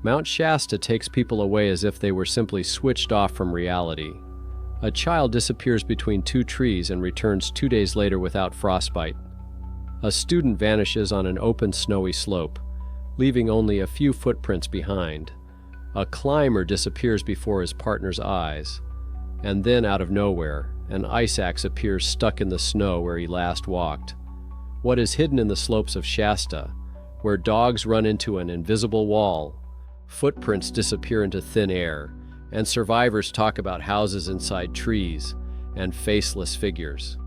Mount Shasta takes people away as if they were simply switched off from reality. A child disappears between two trees and returns 2 days later without frostbite. A student vanishes on an open snowy slope, leaving only a few footprints behind. A climber disappears before his partner's eyes. And then, out of nowhere, an ice axe appears stuck in the snow where he last walked. What is hidden in the slopes of Shasta, where dogs run into an invisible wall, footprints disappear into thin air, and survivors talk about houses inside trees and faceless figures.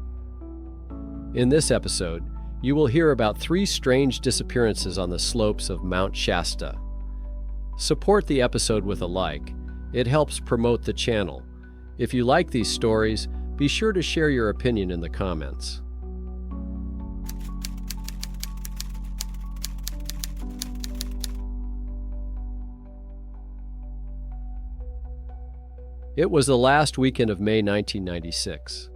In this episode, you will hear about 3 strange disappearances on the slopes of Mount Shasta. Support the episode with a like. It helps promote the channel. If you like these stories, be sure to share your opinion in the comments. It was the last weekend of May 1996.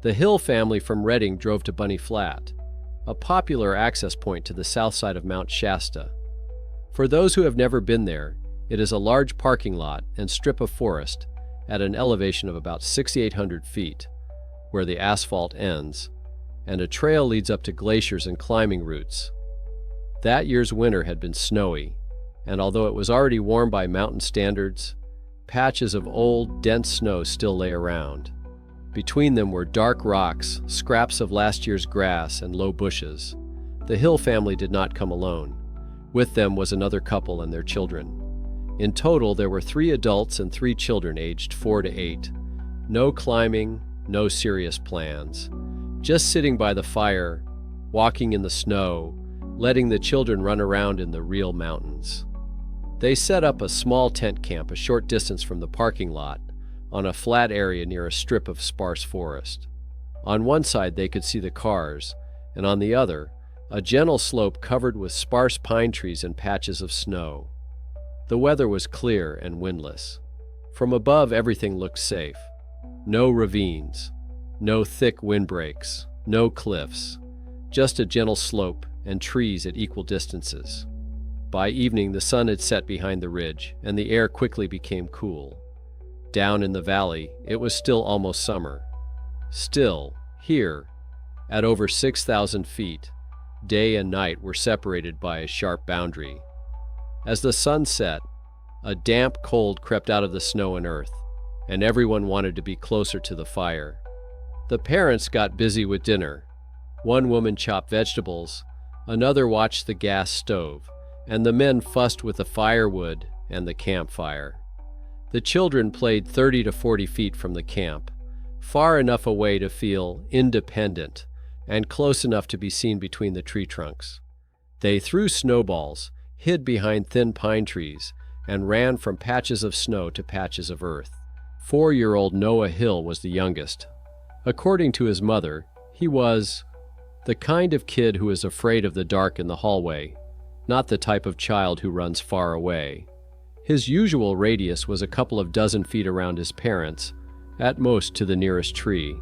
The Hill family from Redding drove to Bunny Flat, a popular access point to the south side of Mount Shasta. For those who have never been there, it is a large parking lot and strip of forest at an elevation of about 6,800 feet, where the asphalt ends, and a trail leads up to glaciers and climbing routes. That year's winter had been snowy, and although it was already warm by mountain standards, patches of old, dense snow still lay around. Between them were dark rocks, scraps of last year's grass, and low bushes. The Hill family did not come alone. With them was another couple and their children. In total, there were 3 adults and 3 children aged 4 to 8. No climbing, no serious plans. Just sitting by the fire, walking in the snow, letting the children run around in the real mountains. They set up a small tent camp a short distance from the parking lot, on a flat area near a strip of sparse forest. On one side they could see the cars, and on the other, a gentle slope covered with sparse pine trees and patches of snow. The weather was clear and windless. From above, everything looked safe. No ravines, no thick windbreaks, no cliffs, just a gentle slope and trees at equal distances. By evening, the sun had set behind the ridge, and the air quickly became cool. Down in the valley, it was still almost summer. Still, here, at over 6,000 feet, day and night were separated by a sharp boundary. As the sun set, a damp cold crept out of the snow and earth, and everyone wanted to be closer to the fire. The parents got busy with dinner. One woman chopped vegetables, another watched the gas stove, and the men fussed with the firewood and the campfire. The children played 30 to 40 feet from the camp, far enough away to feel independent and close enough to be seen between the tree trunks. They threw snowballs, hid behind thin pine trees, and ran from patches of snow to patches of earth. 4-year-old Noah Hill was the youngest. According to his mother, he was the kind of kid who is afraid of the dark in the hallway, not the type of child who runs far away. His usual radius was a couple of dozen feet around his parents, at most to the nearest tree,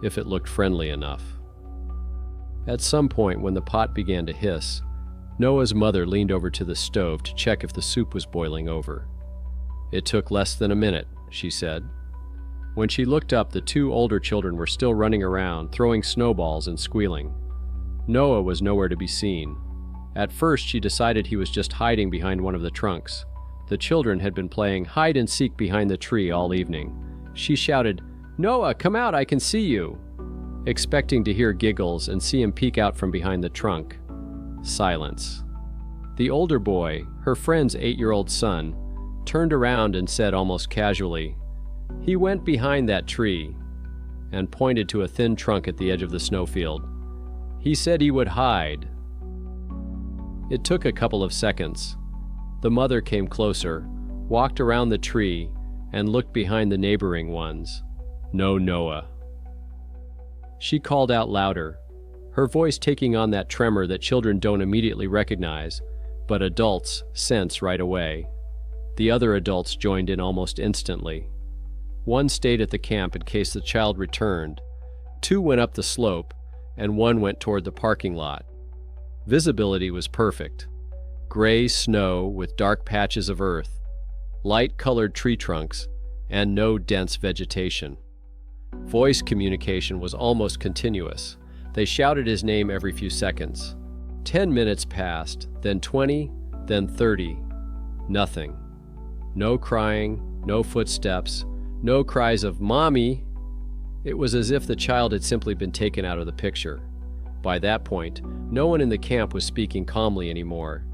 if it looked friendly enough. At some point when the pot began to hiss, Noah's mother leaned over to the stove to check if the soup was boiling over. "It took less than a minute," she said. When she looked up, the 2 older children were still running around, throwing snowballs and squealing. Noah was nowhere to be seen. At first, she decided he was just hiding behind one of the trunks. The children had been playing hide-and-seek behind the tree all evening. She shouted, "Noah, come out, I can see you," expecting to hear giggles and see him peek out from behind the trunk. Silence. The older boy, her friend's 8-year-old son, turned around and said almost casually, "He went behind that tree," and pointed to a thin trunk at the edge of the snowfield. "He said he would hide." It took a couple of seconds. The mother came closer, walked around the tree, and looked behind the neighboring ones. "No Noah." She called out louder, her voice taking on that tremor that children don't immediately recognize, but adults sense right away. The other adults joined in almost instantly. One stayed at the camp in case the child returned, 2 went up the slope, and 1 went toward the parking lot. Visibility was perfect. gray snow with dark patches of earth, light-colored tree trunks, and no dense vegetation. Voice communication was almost continuous. They shouted his name every few seconds. 10 minutes passed, then 20, then 30. Nothing. No crying, no footsteps, no cries of "Mommy!" It was as if the child had simply been taken out of the picture. By that point, no one in the camp was speaking calmly anymore.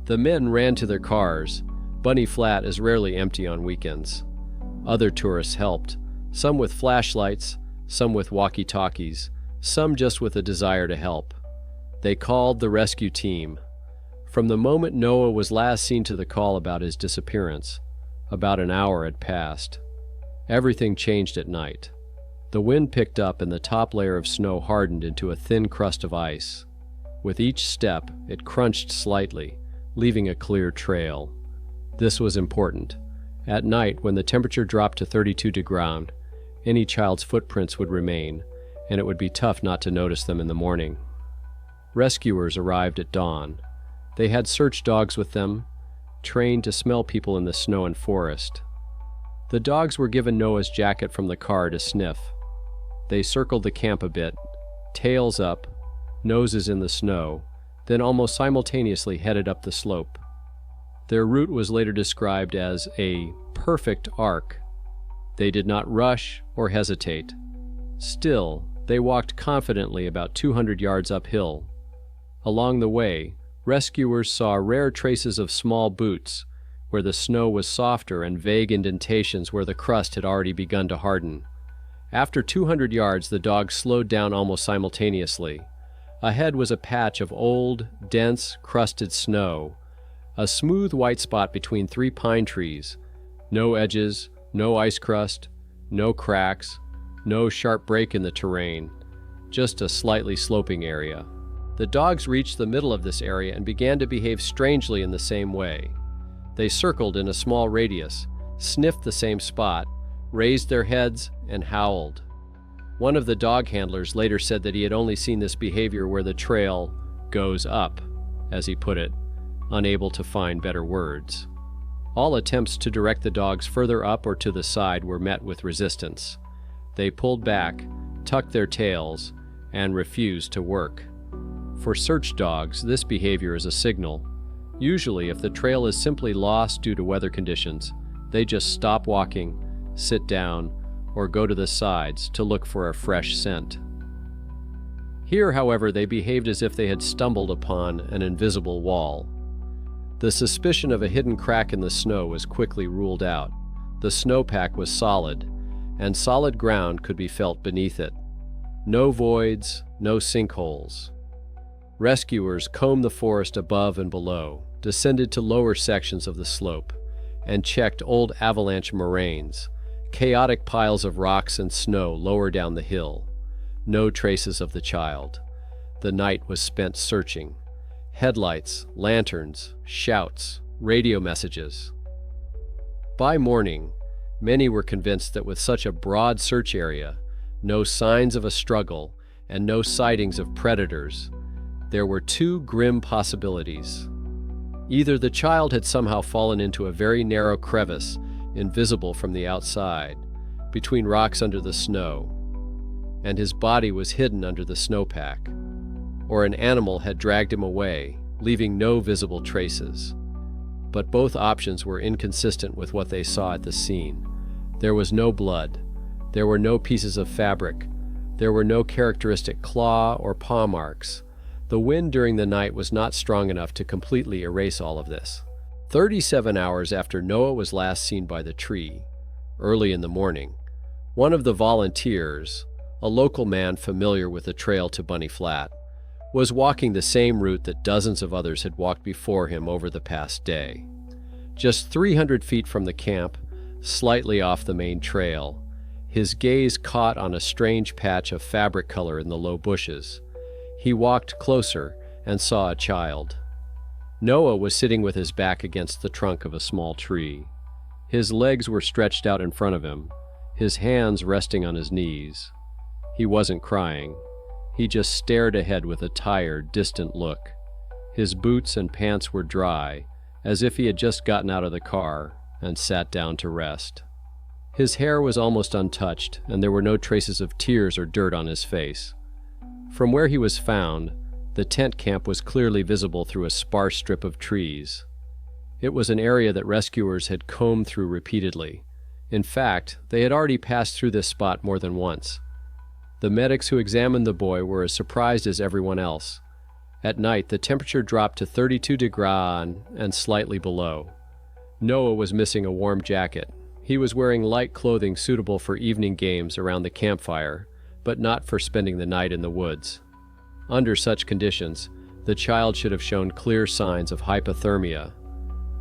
The men ran to their cars. Bunny Flat is rarely empty on weekends. Other tourists helped, some with flashlights, some with walkie-talkies, some just with a desire to help. They called the rescue team. From the moment Noah was last seen to the call about his disappearance, about an hour had passed. Everything changed at night. The wind picked up and the top layer of snow hardened into a thin crust of ice. With each step, it crunched slightly, leaving a clear trail. This was important. At night, when the temperature dropped to 32 degrees, any child's footprints would remain, and it would be tough not to notice them in the morning. Rescuers arrived at dawn. They had search dogs with them, trained to smell people in the snow and forest. The dogs were given Noah's jacket from the car to sniff. They circled the camp a bit, tails up, noses in the snow, then almost simultaneously headed up the slope. Their route was later described as a perfect arc. They did not rush or hesitate. Still, they walked confidently about 200 yards uphill. Along the way, rescuers saw rare traces of small boots, where the snow was softer, and vague indentations where the crust had already begun to harden. After 200 yards, the dogs slowed down almost simultaneously. Ahead was a patch of old, dense, crusted snow, a smooth white spot between 3 pine trees. No edges, no ice crust, no cracks, no sharp break in the terrain, just a slightly sloping area. The dogs reached the middle of this area and began to behave strangely in the same way. They circled in a small radius, sniffed the same spot, raised their heads, and howled. One of the dog handlers later said that he had only seen this behavior where the trail goes up, as he put it, unable to find better words. All attempts to direct the dogs further up or to the side were met with resistance. They pulled back, tucked their tails, and refused to work. For search dogs, this behavior is a signal. Usually, if the trail is simply lost due to weather conditions, they just stop walking, sit down, or go to the sides to look for a fresh scent. Here, however, they behaved as if they had stumbled upon an invisible wall. The suspicion of a hidden crack in the snow was quickly ruled out. The snowpack was solid, and solid ground could be felt beneath it. No voids, no sinkholes. Rescuers combed the forest above and below, descended to lower sections of the slope, and checked old avalanche moraines, chaotic piles of rocks and snow lower down the hill. No traces of the child. The night was spent searching. Headlights, lanterns, shouts, radio messages. By morning, many were convinced that with such a broad search area, no signs of a struggle, and no sightings of predators, there were 2 grim possibilities. Either the child had somehow fallen into a very narrow crevice, invisible from the outside, between rocks under the snow, and his body was hidden under the snowpack, or an animal had dragged him away, leaving no visible traces. But both options were inconsistent with what they saw at the scene. There was no blood. There were no pieces of fabric. There were no characteristic claw or paw marks. The wind during the night was not strong enough to completely erase all of this. 37 hours after Noah was last seen by the tree, early in the morning, one of the volunteers, a local man familiar with the trail to Bunny Flat, was walking the same route that dozens of others had walked before him over the past day. Just 300 feet from the camp, slightly off the main trail, his gaze caught on a strange patch of fabric color in the low bushes. He walked closer and saw a child. Noah was sitting with his back against the trunk of a small tree. His legs were stretched out in front of him, his hands resting on his knees. He wasn't crying. He just stared ahead with a tired, distant look. His boots and pants were dry, as if he had just gotten out of the car and sat down to rest. His hair was almost untouched, and there were no traces of tears or dirt on his face. From where he was found, the tent camp was clearly visible through a sparse strip of trees. It was an area that rescuers had combed through repeatedly. In fact, they had already passed through this spot more than once. The medics who examined the boy were as surprised as everyone else. At night, the temperature dropped to 32 degrees and slightly below. Noah was missing a warm jacket. He was wearing light clothing suitable for evening games around the campfire, but not for spending the night in the woods. Under such conditions, the child should have shown clear signs of hypothermia,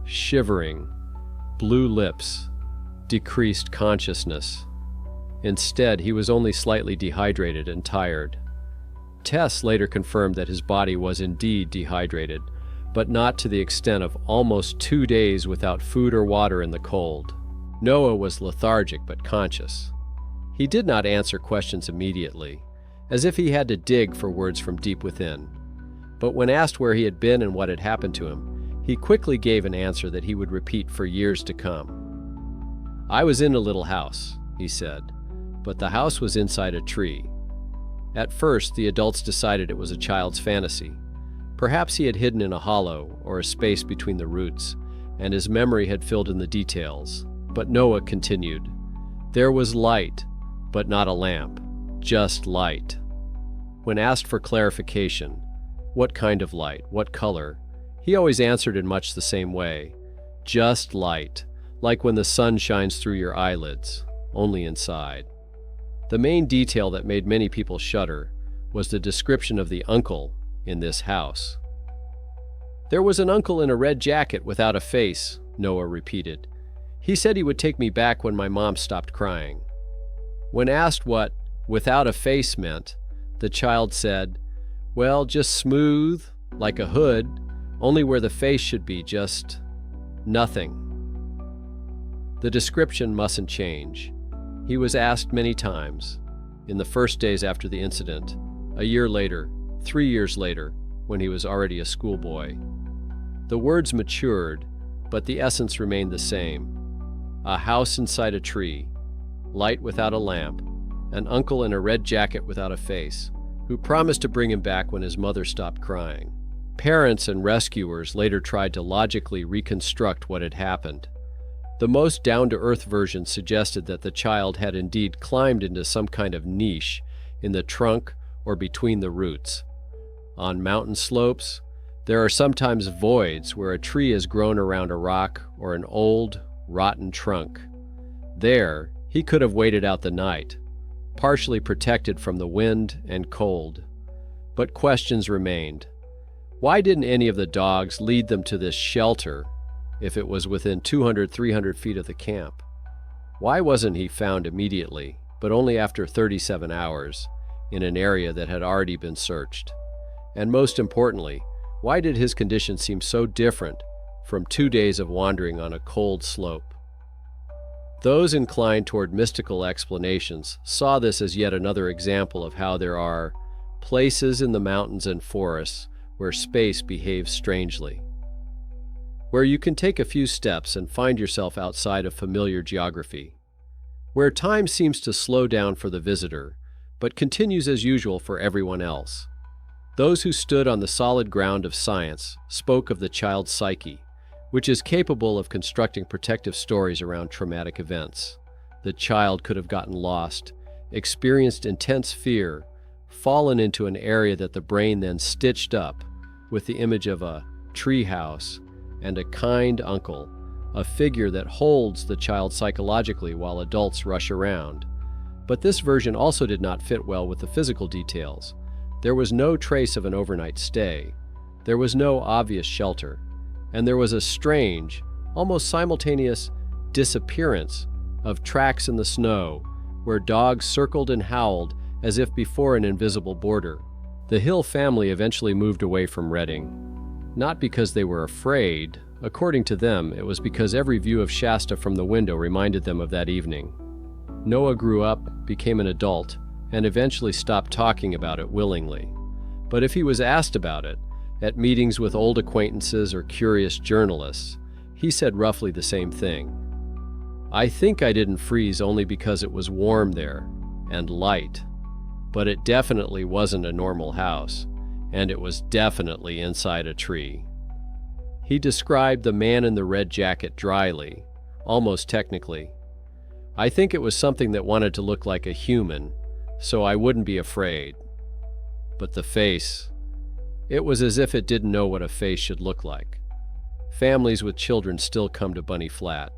shivering, blue lips, decreased consciousness. Instead, he was only slightly dehydrated and tired. Tests later confirmed that his body was indeed dehydrated, but not to the extent of almost 2 days without food or water in the cold. Noah was lethargic but conscious. He did not answer questions immediately, as if he had to dig for words from deep within. But when asked where he had been and what had happened to him, he quickly gave an answer that he would repeat for years to come. "I was in a little house," he said, "but the house was inside a tree." At first, the adults decided it was a child's fantasy. Perhaps he had hidden in a hollow or a space between the roots, and his memory had filled in the details. But Noah continued, "There was light, but not a lamp, just light." When asked for clarification, what kind of light, what color, he always answered in much the same way, "Just light, like when the sun shines through your eyelids, only inside." The main detail that made many people shudder was the description of the uncle in this house. "There was an uncle in a red jacket without a face," Noah repeated. "He said he would take me back when my mom stopped crying." When asked what "without a face" meant, the child said, "Well, just smooth, like a hood, only where the face should be, just nothing." The description mustn't change. He was asked many times, in the first days after the incident, a year later, 3 years later, when he was already a schoolboy. The words matured, but the essence remained the same. A house inside a tree, light without a lamp, an uncle in a red jacket without a face, who promised to bring him back when his mother stopped crying. Parents and rescuers later tried to logically reconstruct what had happened. The most down-to-earth version suggested that the child had indeed climbed into some kind of niche in the trunk or between the roots. On mountain slopes, there are sometimes voids where a tree has grown around a rock or an old, rotten trunk. There, he could have waited out the night, partially protected from the wind and cold. But questions remained. Why didn't any of the dogs lead them to this shelter if it was within 200, 300 feet of the camp? Why wasn't he found immediately, but only after 37 hours, in an area that had already been searched? And most importantly, why did his condition seem so different from 2 days of wandering on a cold slope? Those inclined toward mystical explanations saw this as yet another example of how there are places in the mountains and forests where space behaves strangely, where you can take a few steps and find yourself outside of familiar geography, where time seems to slow down for the visitor, but continues as usual for everyone else. Those who stood on the solid ground of science spoke of the child's psyche, which is capable of constructing protective stories around traumatic events. The child could have gotten lost, experienced intense fear, fallen into an area that the brain then stitched up with the image of a tree house and a kind uncle, a figure that holds the child psychologically while adults rush around. But this version also did not fit well with the physical details. There was no trace of an overnight stay. There was no obvious shelter. And there was a strange, almost simultaneous disappearance of tracks in the snow, where dogs circled and howled as if before an invisible border. The Hill family eventually moved away from Redding, not because they were afraid. According to them, it was because every view of Shasta from the window reminded them of that evening. Noah grew up, became an adult, and eventually stopped talking about it willingly. But if he was asked about it, At meetings with old acquaintances or curious journalists, he said roughly the same thing. "I think I didn't freeze only because it was warm there, and light. But it definitely wasn't a normal house, and it was definitely inside a tree." He described the man in the red jacket dryly, almost technically. "I think it was something that wanted to look like a human, so I wouldn't be afraid. But the face, it was as if it didn't know what a face should look like." Families with children still come to Bunny Flat.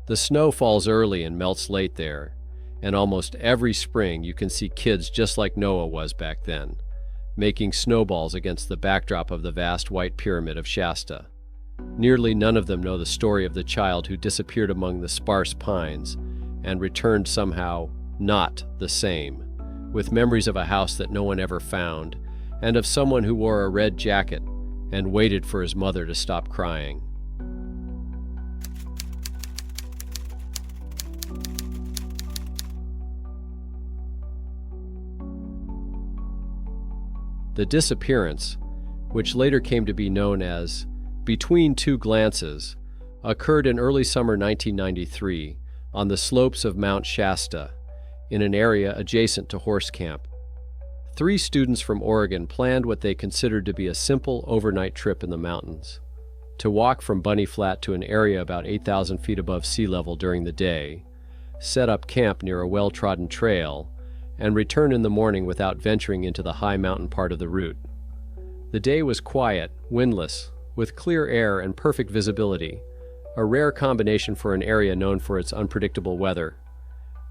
The snow falls early and melts late there, and almost every spring you can see kids just like Noah was back then, making snowballs against the backdrop of the vast white pyramid of Shasta. Nearly none of them know the story of the child who disappeared among the sparse pines and returned somehow not the same, with memories of a house that no one ever found, and of someone who wore a red jacket and waited for his mother to stop crying. The disappearance, which later came to be known as Between Two Glances, occurred in early summer 1993 on the slopes of Mount Shasta, in an area adjacent to Horse Camp. 3 students from Oregon planned what they considered to be a simple overnight trip in the mountains, to walk from Bunny Flat to an area about 8,000 feet above sea level during the day, set up camp near a well-trodden trail, and return in the morning without venturing into the high mountain part of the route. The day was quiet, windless, with clear air and perfect visibility, a rare combination for an area known for its unpredictable weather.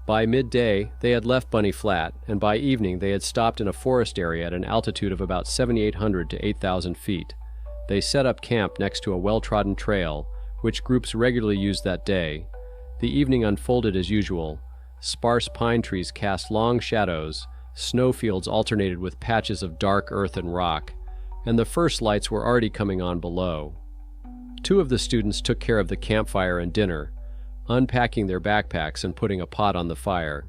By midday, they had left Bunny Flat, and by evening they had stopped in a forest area at an altitude of about 7,800 to 8,000 feet. They set up camp next to a well-trodden trail, which groups regularly used that day. The evening unfolded as usual. Sparse pine trees cast long shadows, snowfields alternated with patches of dark earth and rock, and the first lights were already coming on below. 2 of the students took care of the campfire and dinner, unpacking their backpacks and putting a pot on the fire.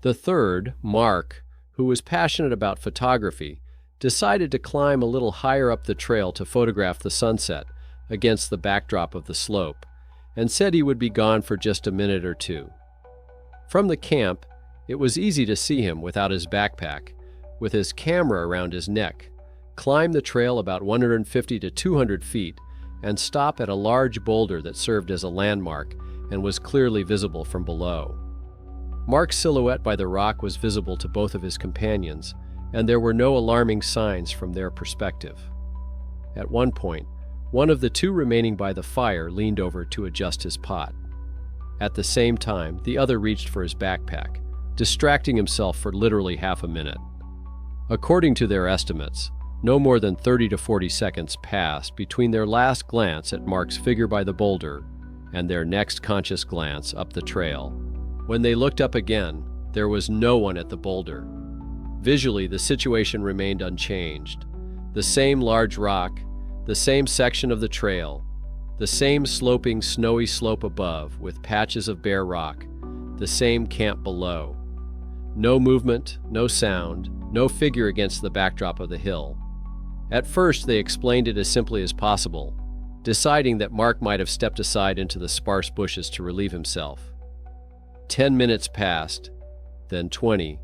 The third, Mark, who was passionate about photography, decided to climb a little higher up the trail to photograph the sunset against the backdrop of the slope, and said he would be gone for just a minute or 2. From the camp, it was easy to see him without his backpack, with his camera around his neck, climb the trail about 150 to 200 feet, and stop at a large boulder that served as a landmark and was clearly visible from below. Mark's silhouette by the rock was visible to both of his companions, and there were no alarming signs from their perspective. At one point, one of the 2 remaining by the fire leaned over to adjust his pot. At the same time, the other reached for his backpack, distracting himself for literally half a minute. According to their estimates, no more than 30 to 40 seconds passed between their last glance at Mark's figure by the boulder and their next conscious glance up the trail. When they looked up again, there was no one at the boulder. Visually, the situation remained unchanged. The same large rock, the same section of the trail, the same sloping, snowy slope above with patches of bare rock, the same camp below. No movement, no sound, no figure against the backdrop of the hill. At first, they explained it as simply as possible, deciding that Mark might have stepped aside into the sparse bushes to relieve himself. 10 minutes passed, then 20,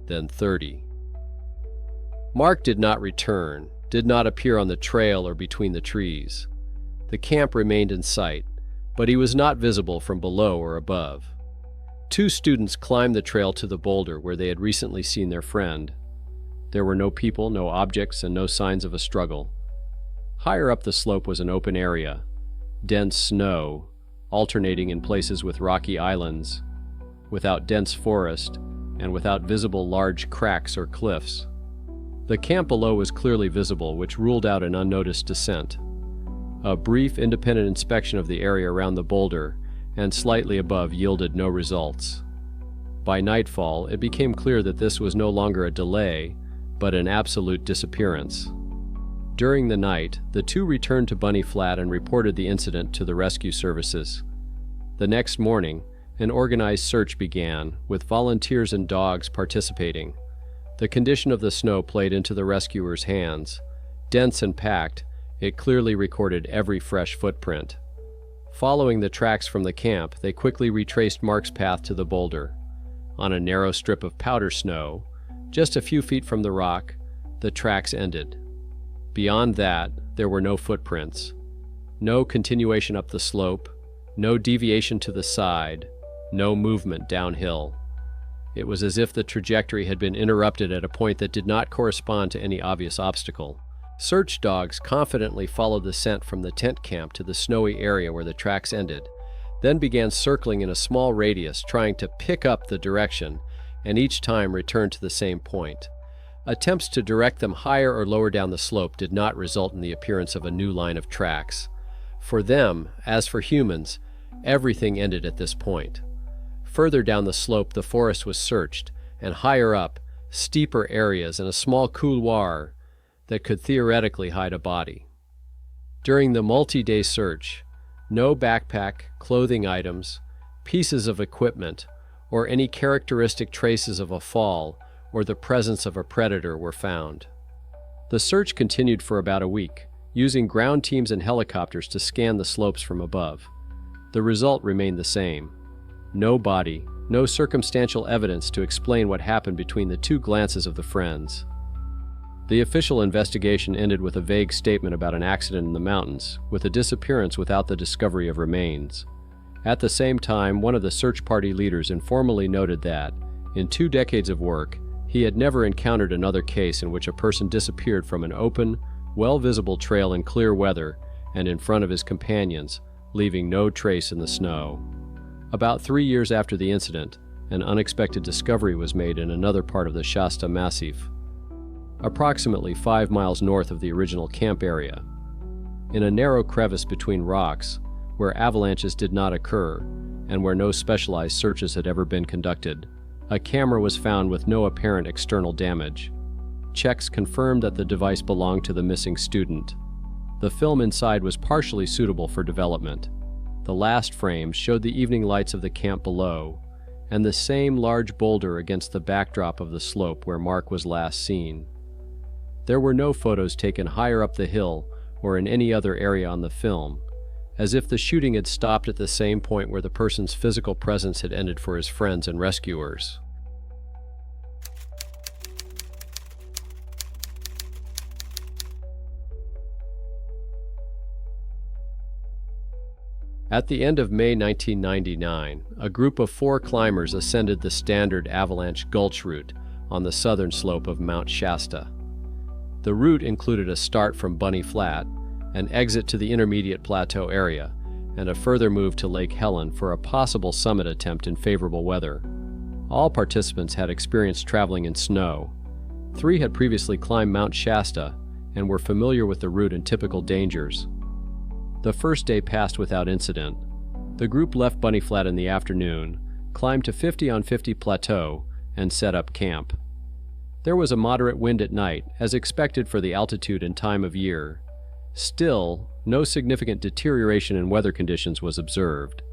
then 30. Mark did not return, did not appear on the trail or between the trees. The camp remained in sight, but he was not visible from below or above. 2 students climbed the trail to the boulder where they had recently seen their friend. There were no people, no objects, and no signs of a struggle. Higher up the slope was an open area, dense snow, alternating in places with rocky islands, without dense forest, and without visible large cracks or cliffs. The camp below was clearly visible, which ruled out an unnoticed descent. A brief independent inspection of the area around the boulder and slightly above yielded no results. By nightfall, it became clear that this was no longer a delay, but an absolute disappearance. During the night, the 2 returned to Bunny Flat and reported the incident to the rescue services. The next morning, an organized search began, with volunteers and dogs participating. The condition of the snow played into the rescuers' hands. Dense and packed, it clearly recorded every fresh footprint. Following the tracks from the camp, they quickly retraced Mark's path to the boulder. On a narrow strip of powder snow, just a few feet from the rock, the tracks ended. Beyond that, there were no footprints. No continuation up the slope, no deviation to the side, no movement downhill. It was as if the trajectory had been interrupted at a point that did not correspond to any obvious obstacle. Search dogs confidently followed the scent from the tent camp to the snowy area where the tracks ended, then began circling in a small radius, trying to pick up the direction, and each time returned to the same point. Attempts to direct them higher or lower down the slope did not result in the appearance of a new line of tracks. For them, as for humans, everything ended at this point. Further down the slope, the forest was searched, and higher up, steeper areas and a small couloir that could theoretically hide a body. During the multi-day search, no backpack, clothing items, pieces of equipment, or any characteristic traces of a fall or the presence of a predator were found. The search continued for about a week, using ground teams and helicopters to scan the slopes from above. The result remained the same. No body, no circumstantial evidence to explain what happened between the two glances of the friends. The official investigation ended with a vague statement about an accident in the mountains, with a disappearance without the discovery of remains. At the same time, one of the search party leaders informally noted that, in 2 decades of work, he had never encountered another case in which a person disappeared from an open, well-visible trail in clear weather and in front of his companions, leaving no trace in the snow. About 3 years after the incident, an unexpected discovery was made in another part of the Shasta Massif, approximately 5 miles north of the original camp area. In a narrow crevice between rocks, where avalanches did not occur and where no specialized searches had ever been conducted, a camera was found with no apparent external damage. Checks confirmed that the device belonged to the missing student. The film inside was partially suitable for development. The last frame showed the evening lights of the camp below, and the same large boulder against the backdrop of the slope where Mark was last seen. There were no photos taken higher up the hill or in any other area on the film, as if the shooting had stopped at the same point where the person's physical presence had ended for his friends and rescuers. At the end of May 1999, a group of 4 climbers ascended the standard avalanche gulch route on the southern slope of Mount Shasta. The route included a start from Bunny Flat, an exit to the intermediate plateau area, and a further move to Lake Helen for a possible summit attempt in favorable weather. All participants had experience traveling in snow. 3 had previously climbed Mount Shasta and were familiar with the route and typical dangers. The first day passed without incident. The group left Bunny Flat in the afternoon, climbed to 50 on 50 Plateau, and set up camp. There was a moderate wind at night, as expected for the altitude and time of year. Still, no significant deterioration in weather conditions was observed.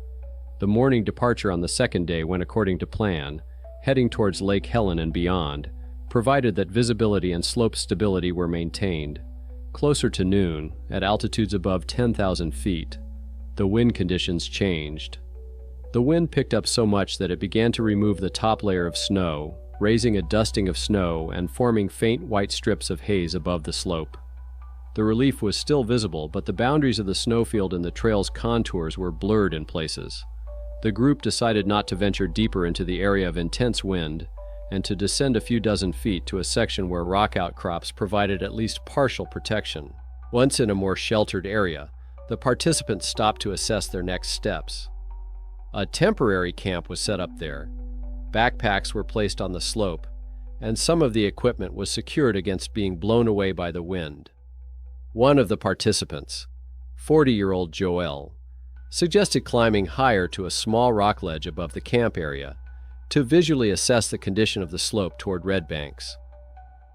The morning departure on the second day went according to plan, heading towards Lake Helen and beyond, provided that visibility and slope stability were maintained. Closer to noon, at altitudes above 10,000 feet, the wind conditions changed. The wind picked up so much that it began to remove the top layer of snow, raising a dusting of snow and forming faint white strips of haze above the slope. The relief was still visible, but the boundaries of the snowfield and the trail's contours were blurred in places. The group decided not to venture deeper into the area of intense wind and to descend a few dozen feet to a section where rock outcrops provided at least partial protection. Once in a more sheltered area, the participants stopped to assess their next steps. A temporary camp was set up there. Backpacks were placed on the slope, and some of the equipment was secured against being blown away by the wind. One of the participants, 40-year-old Joel, suggested climbing higher to a small rock ledge above the camp area to visually assess the condition of the slope toward Red Banks.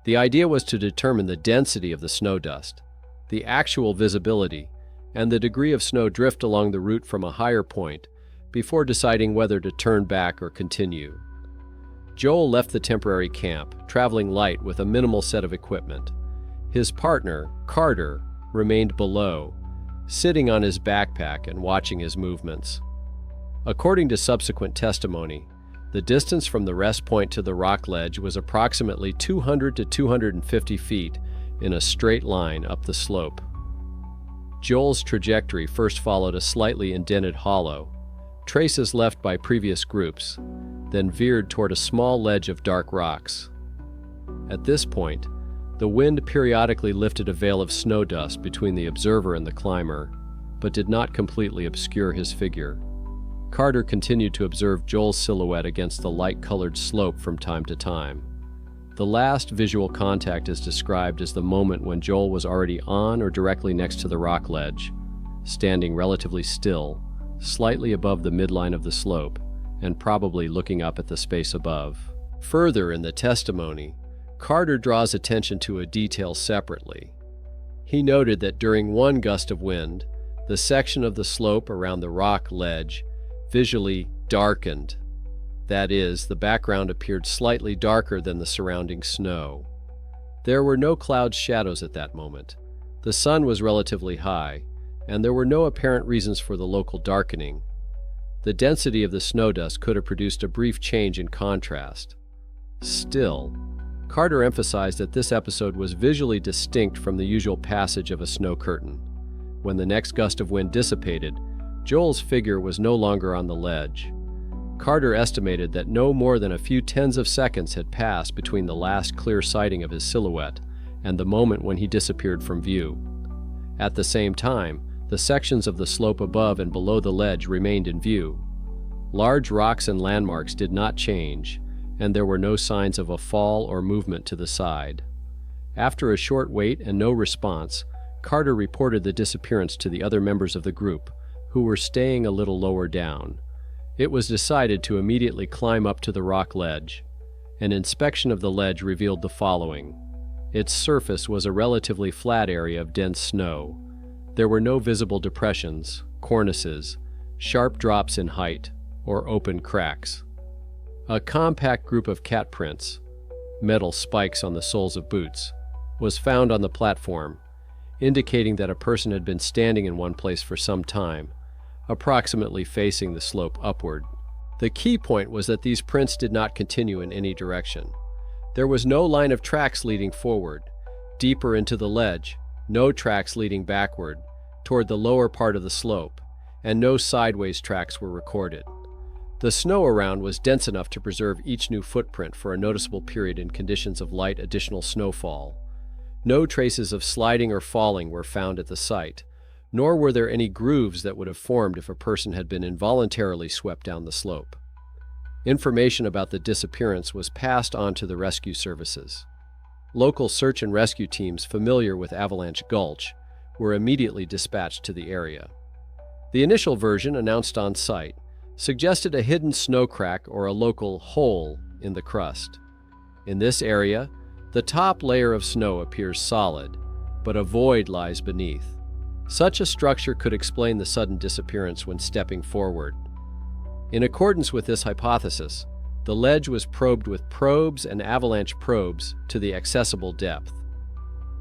The idea was to determine the density of the snow dust, the actual visibility, and the degree of snow drift along the route from a higher point before deciding whether to turn back or continue. Joel left the temporary camp, traveling light with a minimal set of equipment. His partner, Carter, remained below, sitting on his backpack and watching his movements. According to subsequent testimony, the distance from the rest point to the rock ledge was approximately 200 to 250 feet in a straight line up the slope. Joel's trajectory first followed a slightly indented hollow, traces left by previous groups, then veered toward a small ledge of dark rocks. At this point, the wind periodically lifted a veil of snow dust between the observer and the climber, but did not completely obscure his figure. Carter continued to observe Joel's silhouette against the light-colored slope from time to time. The last visual contact is described as the moment when Joel was already on or directly next to the rock ledge, standing relatively still, slightly above the midline of the slope, and probably looking up at the space above. Further in the testimony, Carter draws attention to a detail separately. He noted that during one gust of wind, the section of the slope around the rock ledge visually darkened. That is, the background appeared slightly darker than the surrounding snow. There were no cloud shadows at that moment. The sun was relatively high, and there were no apparent reasons for the local darkening. The density of the snow dust could have produced a brief change in contrast. Still, Carter emphasized that this episode was visually distinct from the usual passage of a snow curtain. When the next gust of wind dissipated, Joel's figure was no longer on the ledge. Carter estimated that no more than a few tens of seconds had passed between the last clear sighting of his silhouette and the moment when he disappeared from view. At the same time, the sections of the slope above and below the ledge remained in view. Large rocks and landmarks did not change, and there were no signs of a fall or movement to the side. After a short wait and no response, Carter reported the disappearance to the other members of the group, who were staying a little lower down. It was decided to immediately climb up to the rock ledge. An inspection of the ledge revealed the following. Its surface was a relatively flat area of dense snow. There were no visible depressions, cornices, sharp drops in height, or open cracks. A compact group of cat prints, metal spikes on the soles of boots, was found on the platform, indicating that a person had been standing in one place for some time, approximately facing the slope upward. The key point was that these prints did not continue in any direction. There was no line of tracks leading forward, deeper into the ledge, no tracks leading backward, toward the lower part of the slope, and no sideways tracks were recorded. The snow around was dense enough to preserve each new footprint for a noticeable period in conditions of light additional snowfall. No traces of sliding or falling were found at the site, nor were there any grooves that would have formed if a person had been involuntarily swept down the slope. Information about the disappearance was passed on to the rescue services. Local search and rescue teams familiar with Avalanche Gulch were immediately dispatched to the area. The initial version, announced on site, suggested a hidden snow crack or a local hole in the crust. In this area, the top layer of snow appears solid, but a void lies beneath. Such a structure could explain the sudden disappearance when stepping forward. In accordance with this hypothesis, the ledge was probed with probes and avalanche probes to the accessible depth.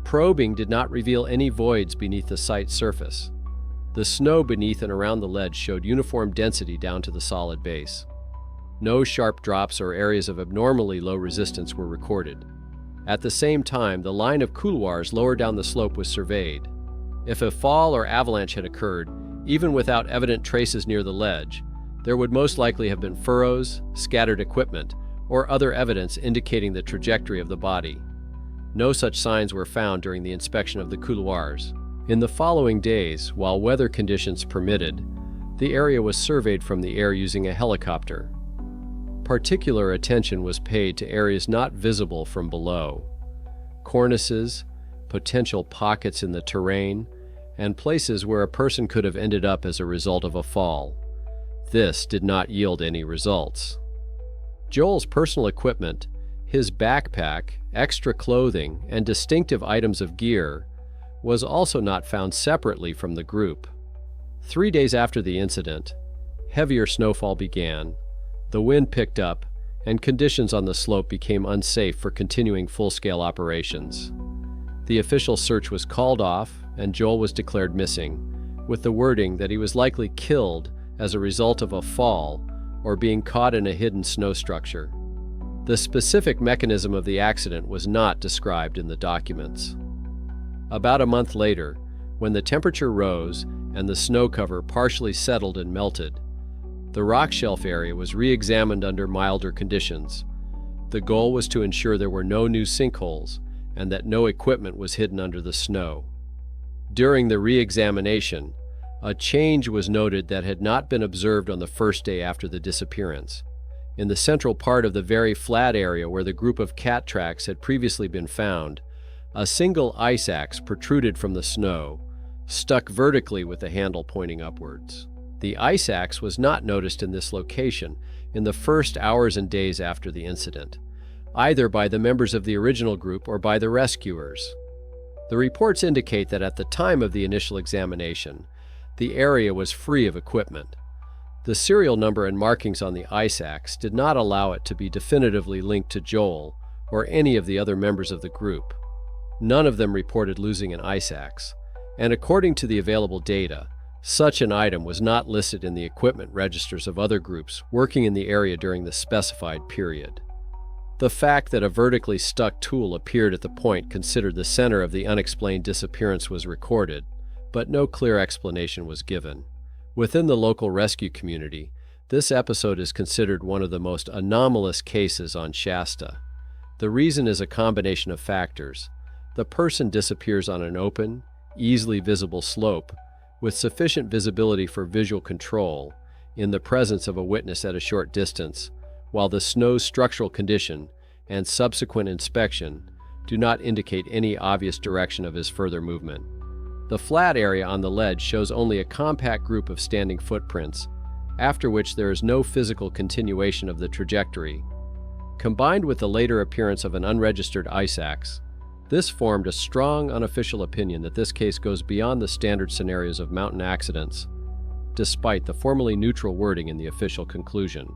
Probing did not reveal any voids beneath the site's surface. The snow beneath and around the ledge showed uniform density down to the solid base. No sharp drops or areas of abnormally low resistance were recorded. At the same time, the line of couloirs lower down the slope was surveyed. If a fall or avalanche had occurred, even without evident traces near the ledge, there would most likely have been furrows, scattered equipment, or other evidence indicating the trajectory of the body. No such signs were found during the inspection of the couloirs. In the following days, while weather conditions permitted, the area was surveyed from the air using a helicopter. Particular attention was paid to areas not visible from below. Cornices, potential pockets in the terrain, and places where a person could have ended up as a result of a fall. This did not yield any results. Joel's personal equipment, his backpack, extra clothing, and distinctive items of gear was also not found separately from the group. 3 days after the incident, heavier snowfall began, the wind picked up, and conditions on the slope became unsafe for continuing full-scale operations. The official search was called off, and Joel was declared missing, with the wording that he was likely killed as a result of a fall or being caught in a hidden snow structure. The specific mechanism of the accident was not described in the documents. About a month later, when the temperature rose and the snow cover partially settled and melted, the rock shelf area was re-examined under milder conditions. The goal was to ensure there were no new sinkholes and that no equipment was hidden under the snow. During the re-examination, a change was noted that had not been observed on the first day after the disappearance. In the central part of the very flat area where the group of cat tracks had previously been found, a single ice axe protruded from the snow, stuck vertically with the handle pointing upwards. The ice axe was not noticed in this location in the first hours and days after the incident, either by the members of the original group or by the rescuers. The reports indicate that at the time of the initial examination, the area was free of equipment. The serial number and markings on the ice axe did not allow it to be definitively linked to Joel or any of the other members of the group. None of them reported losing an ice axe, and according to the available data, such an item was not listed in the equipment registers of other groups working in the area during the specified period. The fact that a vertically stuck tool appeared at the point considered the center of the unexplained disappearance was recorded, but no clear explanation was given. Within the local rescue community, this episode is considered one of the most anomalous cases on Shasta. The reason is a combination of factors. The person disappears on an open, easily visible slope with sufficient visibility for visual control in the presence of a witness at a short distance, while the snow's structural condition and subsequent inspection do not indicate any obvious direction of his further movement. The flat area on the ledge shows only a compact group of standing footprints, after which there is no physical continuation of the trajectory. Combined with the later appearance of an unregistered ice axe, this formed a strong unofficial opinion that this case goes beyond the standard scenarios of mountain accidents, despite the formally neutral wording in the official conclusion.